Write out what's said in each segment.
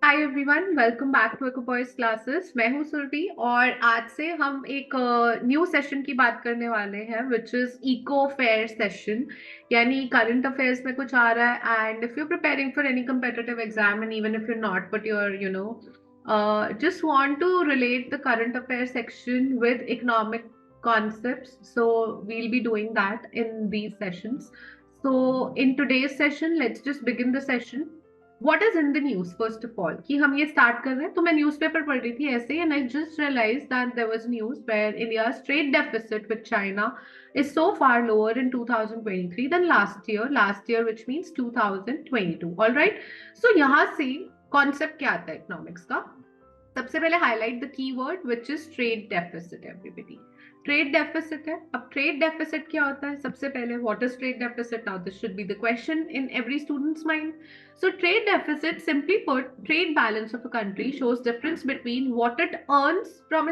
Hi everyone, welcome back to echo boys classes. मैं हूं सुरभि और आज से हम एक न्यू सेशन की बात करने वाले हैं which is eco fair session. यानी करंट अफेयर्स में कुछ आ रहा है and if you preparing for any competitive exam and even if you not but you are just want to relate the current affairs section with economic concepts, so we'll be doing that in these sessions. So in today's session, let's just begin the session. What is in the news first of all? कि हम ये start कर रहे हैं तो मैं newspaper पढ़ रही थी ऐसे and I just realized that there was news where India's trade deficit with China is so far lower in 2023 than last year which means 2022. All right, so यहाँ से concept क्या आता है economics का? सबसे पहले highlight the keyword which is trade deficit. Everybody, trade deficit है। अब ट्रेड डेफिसिट क्या होता है? सबसे पहले what is trade deficit? Now this should be the question in every students mind. So trade deficit, simply put, trade balance of a country shows difference between what it earns from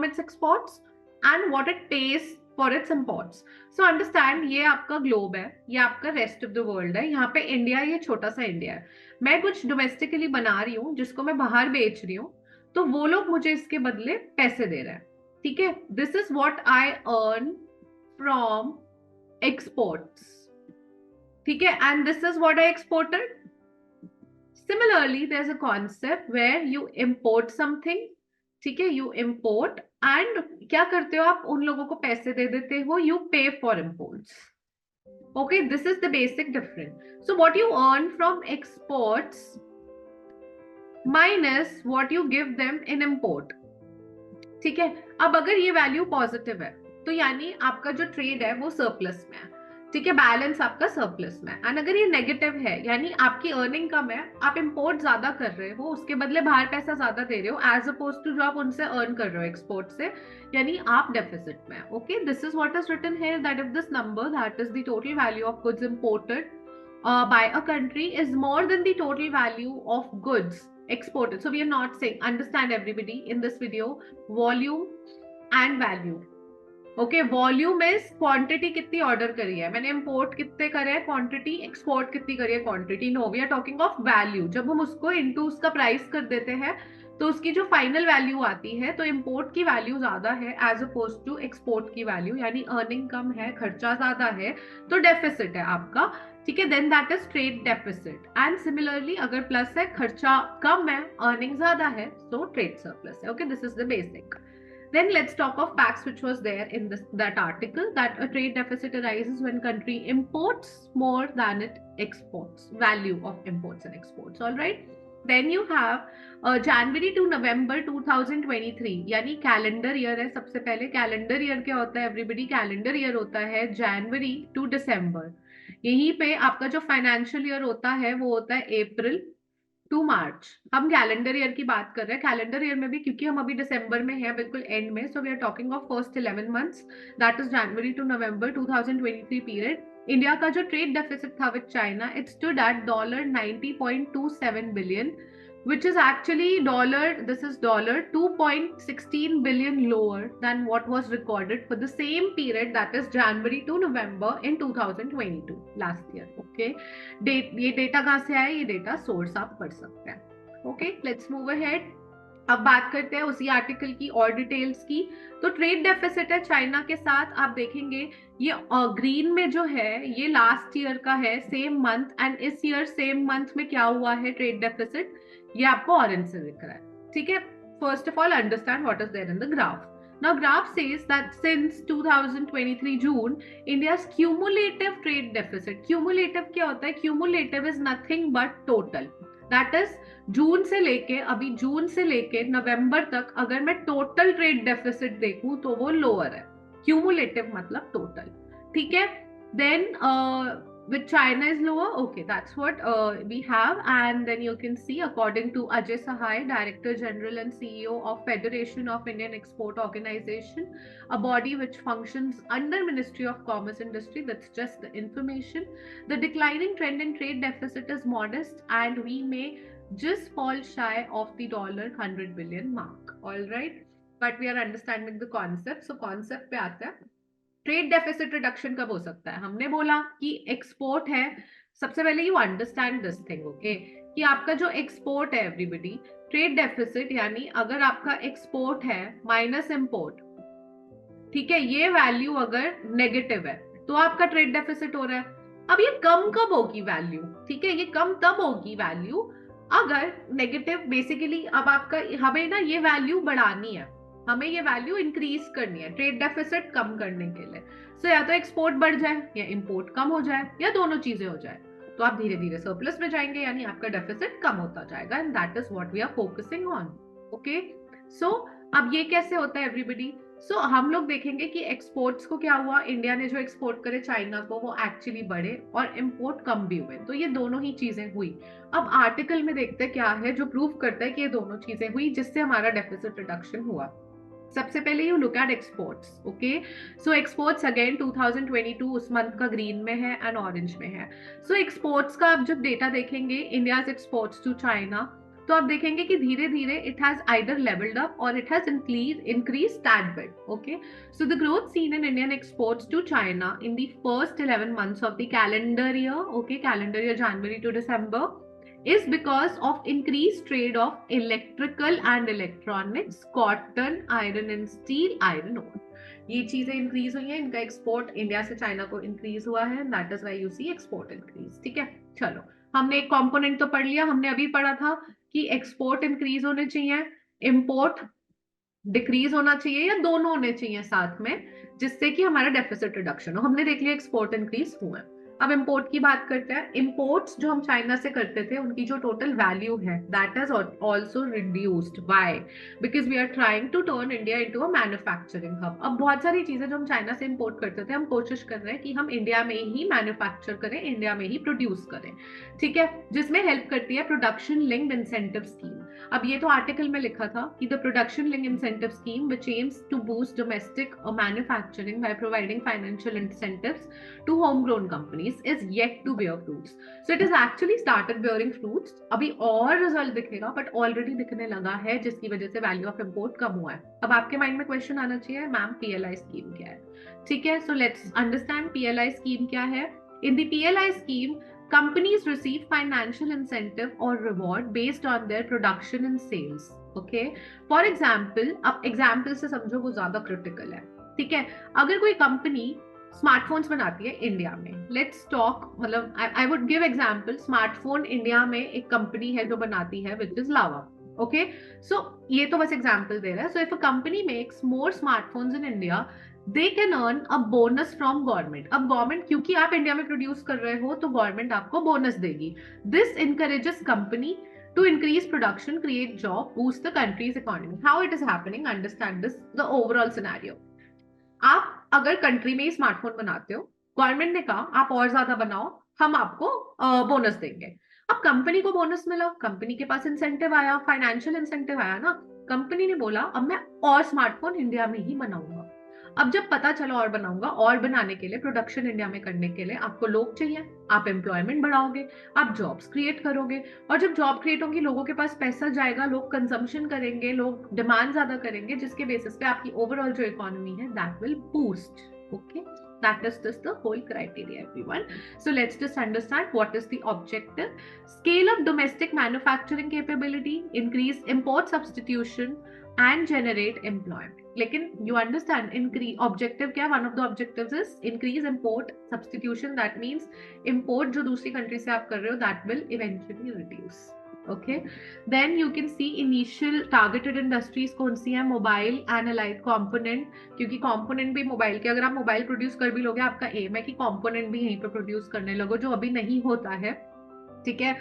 its exports and what it pays for its imports. So understand, ये आपका globe है, ये आपका rest of the world है। यहाँ पे India, ये छोटा सा इंडिया है। मैं कुछ डोमेस्टिकली बना रही हूँ जिसको मैं बाहर बेच रही हूँ, तो वो लोग मुझे इसके बदले पैसे दे रहे हैं। ठीक है, this is what I earn from exports. ठीक है, and this is what I exported. Similarly there is a concept where you import something. ठीक है, यू इंपोर्ट एंड क्या करते हो आप? उन लोगों को पैसे दे देते हो, यू पे for imports. Okay, this is the basic difference. So what you earn from exports minus what you give them in import. ठीक है, अब अगर ये वैल्यू पॉजिटिव है तो यानी आपका जो ट्रेड है वो सरप्लस में है। ठीक है, बैलेंस आपका सरप्लस में है। एंड अगर ये नेगेटिव है यानी आपकी अर्निंग कम है, आप इंपोर्ट ज्यादा कर रहे हो, उसके बदले बाहर पैसा ज्यादा दे रहे हो एज अपोज टू जो आप उनसे अर्न कर रहे हो एक्सपोर्ट से, यानी आप डेफिसिट में। Okay, this is what is written here, that if this number, that is the total value of goods imported by a country is more than the total value of goods exported. So we are not saying, understand everybody in this video, volume and value. Okay, volume is quantity कितनी order करी है मैंने, import कितने करे हैं quantity, export कितनी करी है quantity. No, we are talking of value. जब हम उसको इनटू उसका प्राइस कर देते हैं तो उसकी जो फाइनल वैल्यू आती है, तो इंपोर्ट की वैल्यू ज्यादा है एज अपोज टू एक्सपोर्ट की वैल्यू, यानी अर्निंग कम है, खर्चा ज्यादा है, तो डेफिसिट है आपका। ठीक है, then that is trade deficit. And similarly अगर प्लस है, खर्चा कम है, अर्निंग ज्यादा है, so ट्रेड सरप्लस है। Okay, this is the basic. Then let's talk of facts which was there in that article, that a trade deficit arises when country imports more than it exports, value of imports and exports. All right. Then you have January to November 2023, यानी calendar year है। सबसे पहले calendar year क्या होता है everybody? Calendar year होता है जनवरी to दिसंबर। यहीं पे आपका जो फाइनेंशियल ईयर होता है वो होता है अप्रैल टू मार्च। हम कैलेंडर ईयर की बात कर रहे हैं। कैलेंडर ईयर में भी, क्योंकि हम अभी दिसंबर में हैं, बिल्कुल एंड में, so we are talking of first 11 months, that is January to November 2023 period. India का जो ट्रेड डेफिसिट था with China, it stood at $90.27 billion, which is actually this is $2.16 billion lower than what was recorded for the same period, that is January to November in 2022 last year. Okay, ये data कहाँ से आया? ये data source आप पढ़ सकते हैं। Okay, let's move ahead. अब बात करते हैं उसी आर्टिकल की और डिटेल्स की। तो ट्रेड डेफिसिट है चाइना के साथ, आप देखेंगे ये ग्रीन में जो है ये लास्ट ईयर का है, सेम मंथ, एंड इस ईयर सेम मंथ में क्या हुआ है ट्रेड डेफिसिट, ये आपको ऑरेंज से दिख रहा है। ठीक है, first of all understand what is there in the graph. Now graph says that since 2023 June, India's cumulative trade deficit, cumulative क्या होता है? Cumulative is nothing but total, that is जून से लेके, अभी जून से लेके नवंबर तक अगर मैं टोटल ट्रेड डेफिसिट देखूं तो वो लोअर है। क्यूमुलेटिव मतलब टोटल। ठीक है, then with China is lower. Okay, that's what we have. And then you can see, according to Ajay Sahai, Director General and CEO of Federation of Indian Export Organization, a body which functions under Ministry of Commerce Industry, that's just the information. The declining trend in trade deficit is modest and we may just fall shy of the $100 billion mark. All right, but we are understanding the concept. So concept पे आते हैं। Trade deficit reduction कब हो सकता है? हमने बोला कि एक्सपोर्ट है। सबसे पहले you understand this thing, okay? कि आपका जो एक्सपोर्ट है एवरीबडी, ट्रेड डेफिसिट यानी अगर आपका एक्सपोर्ट है माइनस इंपोर्ट, ठीक है, ये वैल्यू अगर नेगेटिव है तो आपका ट्रेड डेफिसिट हो रहा है। अब ये कम कब होगी वैल्यू, ठीक है, ये कम तब होगी वैल्यू अगर नेगेटिव, बेसिकली अब आपका हमें ना ये वैल्यू बढ़ानी है, हमें ये वैल्यू इंक्रीज करनी है ट्रेड डेफिसिट कम करने के लिए। सो या तो एक्सपोर्ट बढ़ जाए या इंपोर्ट कम हो जाए या दोनों चीजें हो जाए, तो आप धीरे धीरे सरप्लस में जाएंगे, यानी आपका डेफिसिट कम होता जाएगा, and that is what we are focusing on. Okay, so अब ये कैसे होता है एवरीबडी? सो हम लोग देखेंगे कि एक्सपोर्ट्स को क्या हुआ, इंडिया ने जो एक्सपोर्ट करे चाइना को वो एक्चुअली बढ़े और इंपोर्ट कम भी हुए, तो ये दोनों ही चीजें हुई। अब आर्टिकल में देखते हैं क्या है जो प्रूव करता है कि ये दोनों चीजें हुई जिससे हमारा डेफिसिट रिडक्शन हुआ। सबसे पहले you look at exports. Okay, so exports again 2022 उस मंथ का ग्रीन में है एंड ऑरेंज में है। सो एक्सपोर्ट्स का आप जब डेटा देखेंगे, इंडियाज एक्सपोर्ट्स टू चाइना, तो आप देखेंगे कि धीरे धीरे it has either levelled up और it has increased tad bit. Okay, so the growth seen in Indian exports to China in the first 11 months of the calendar year, okay, calendar year January to December, is because of increased trade of electrical and electronics, cotton, iron and steel, iron ore. ये चीजें increase हुई हैं, इनका export India से China को increase हुआ है, that is why you see export increase. ठीक है, चलो हमने एक कंपोनेंट तो पढ़ लिया, हमने अभी पढ़ा था कि एक्सपोर्ट इंक्रीज होने चाहिए, इंपोर्ट डिक्रीज होना चाहिए या दोनों होने चाहिए साथ में, जिससे कि हमारा डेफिसिट रिडक्शन हो। हमने देख लिया एक्सपोर्ट इंक्रीज हुआ है। अब इंपोर्ट की बात करते हैं। इंपोर्ट्स जो हम चाइना से करते थे उनकी जो टोटल वैल्यू है that is also reduced. Why? Because we are trying to turn India into a manufacturing hub. अब बहुत सारी चीजें जो हम चाइना से इंपोर्ट करते थे हम कोशिश कर रहे हैं कि हम इंडिया में ही मैन्युफैक्चर करें, इंडिया में ही प्रोड्यूस करें, ठीक है, जिसमें हेल्प करती है प्रोडक्शन लिंक्ड इंसेंटिव स्कीम। अब ये तो आर्टिकल में लिखा था कि the production linked incentive scheme which aims to boost domestic manufacturing by providing financial incentives to homegrown companies is yet to bear fruits. So it has actually started bearing fruits. अभी और result दिखेगा but already दिखने लगा है, जिसकी वजह से value of import कम हुआ है। अब आपके माइंड में क्वेश्चन आना चाहिए, मैम पीएलआई स्कीम क्या है? ठीक है, so let's understand PLI scheme क्या है। In the PLI scheme companies receive financial incentive or reward based on their production and sales. Okay, for example, अब एग्जाम्पल से समझो वो ज्यादा क्रिटिकल है। ठीक है, अगर कोई कंपनी स्मार्टफोन्स बनाती है इंडिया में, लेट्स टॉक, मतलब I would give example, smartphone India में एक कंपनी है जो बनाती है विच इज लावा। ओके, सो ये तो बस एग्जांपल दे रहा है। So if a company makes more smartphones in India they can earn a bonus from government. अब गवर्नमेंट, क्योंकि आप इंडिया में प्रोड्यूस कर रहे हो तो गवर्नमेंट आपको बोनस देगी। This encourages company to increase production, create job, boost the country's economy. How it is happening? Understand this, the overall scenario. आप अगर कंट्री में ही स्मार्टफोन बनाते हो, गवर्नमेंट ने कहा आप और ज्यादा बनाओ, हम आपको बोनस देंगे। अब कंपनी को बोनस मिला, कंपनी के पास इंसेंटिव आया, फाइनेंशियल इंसेंटिव आया ना, कंपनी ने बोला अब मैं और स्मार्टफोन इंडिया में ही बनाऊंगा। अब जब पता चला और बनाऊंगा, और बनाने के लिए, प्रोडक्शन इंडिया में करने के लिए आपको लोग चाहिए, आप एम्प्लॉयमेंट बढ़ाओगे, आप जॉब्स क्रिएट करोगे, और जब जॉब क्रिएट होगी लोगों के पास पैसा जाएगा, लोग कंजम्पशन करेंगे, लोग डिमांड ज्यादा करेंगे, जिसके बेसिस पे आपकी ओवरऑल जो इकोनॉमी है that will boost. Okay, that is just the whole criteria, everyone. So let's just understand what is the objective. Scale up domestic manufacturing capability, increase import substitution and generate employment. लेकिन you understand increase objective क्या? One of the objectives is increase import substitution. That means import जो दूसरी country से आप कर रहे हो that will eventually reduce. Okay, then you can see initial targeted industries कौन सी है? मोबाइल एंड अलाइड कंपोनेंट, क्योंकि कंपोनेंट भी मोबाइल के, अगर आप मोबाइल प्रोड्यूस कर भी लोगे आपका एम है कि कंपोनेंट भी यहीं पे प्रोड्यूस करने लगो, जो अभी नहीं होता है। ठीक है,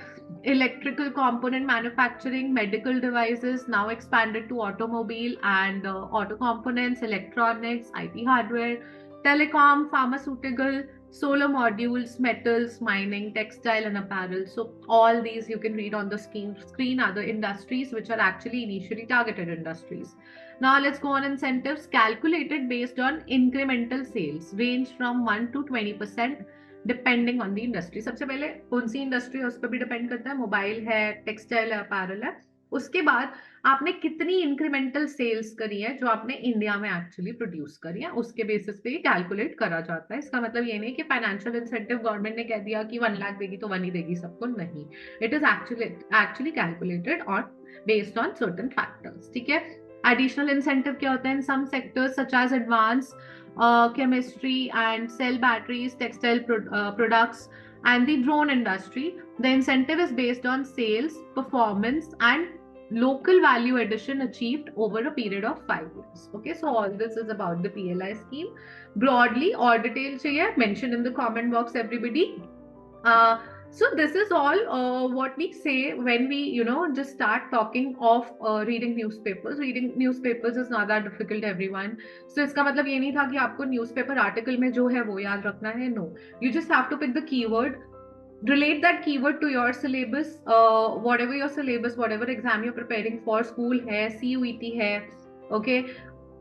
electrical component manufacturing, medical devices now expanded to automobile and auto components, electronics, IT hardware, telecom, pharmaceutical, solar modules, metals, mining, textile and apparel. So all these you can read on the screen are the industries which are actually initially targeted industries. Now let's go on incentives calculated based on incremental sales range from 1 to 20% depending on the industry. सबसे पहले कौन सी industry है उस पर भी depend करता है, mobile है, टेक्सटाइल है, अपैरल है, उसके बाद आपने कितनी इंक्रीमेंटल सेल्स करी है जो आपने इंडिया में एक्चुअली प्रोड्यूस करी है, उसके बेसिस पे कैलकुलेट करा जाता है। इसका मतलब ये नहीं कि फाइनेंशियल इंसेंटिव गवर्नमेंट ने कह दिया कि 1 लाख देगी तो 1 ही देगी सबको, नहीं। It is actually calculated on based on certain factors, ठीक है। एडिशनल इंसेंटिव क्या होता है in some sectors such as advance chemistry and cell batteries, textile products, and the drone industry. The incentive is based on sales, performance, and local value addition achieved over a period of 5 years. Okay, so all this is about the PLI scheme. Broadly, or detail chahiye, mention in the comment box, everybody. Uh, so this is all what we say when we, just start talking of reading newspapers. Reading newspapers is not that difficult, everyone. So इसका मतलब ये नहीं था कि आपको newspaper article में जो है वो याद रखना है. No, you just have to pick the keyword, relate that keyword to your syllabus, whatever your syllabus, whatever exam you're preparing for, school है, CUET है, okay,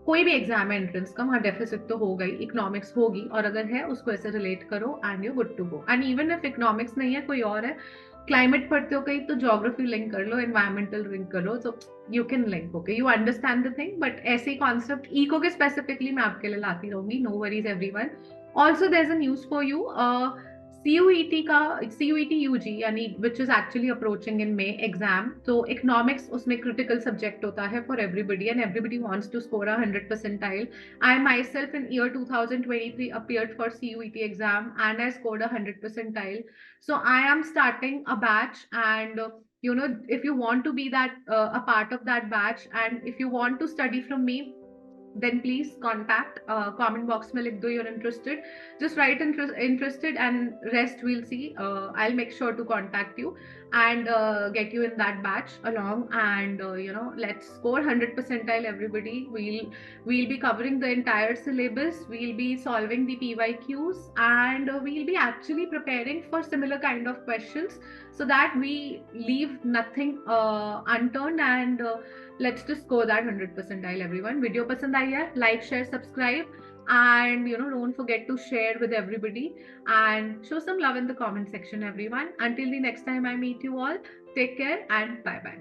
कोई भी एग्जाम है एंट्रेंस का, वहाँ डेफिसिट तो होगा ही, इकोनॉमिक्स होगी, और अगर है उसको ऐसे रिलेट करो and you good to go. And even if economics नहीं है, कोई और है, क्लाइमेट पढ़ते हो कहीं तो ज्योग्राफी लिंक कर लो, एनवायरमेंटल लिंक कर लो, तो you can link, okay, you understand the thing. But ऐसे कॉन्सेप्ट इको के स्पेसिफिकली मैं आपके लिए लाती रहूंगी, no worries everyone. Also there is a news for you, CUET का CUET UG यानी which is actually approaching in May exam, तो economics उसमें critical subject होता है for everybody and everybody wants to score 100 percentile. I myself in year 2023 appeared for CUET exam and I scored 100 percentile. So I am starting a batch, and if you want to be that a part of that batch, and if you want to study from me, then please contact, comment box mein likh do you're interested, just write interested and rest we'll see. I'll make sure to contact you and get you in that batch along, and let's score 100 percentile, everybody. We'll be covering the entire syllabus, we'll be solving the PYQs, and we'll be actually preparing for similar kind of questions so that we leave nothing unturned, and let's just score that 100 percentile, everyone. Video pasand aayi hai, like, share, subscribe, and don't forget to share with everybody and show some love in the comment section, everyone. Until the next time I meet you all, take care and bye bye.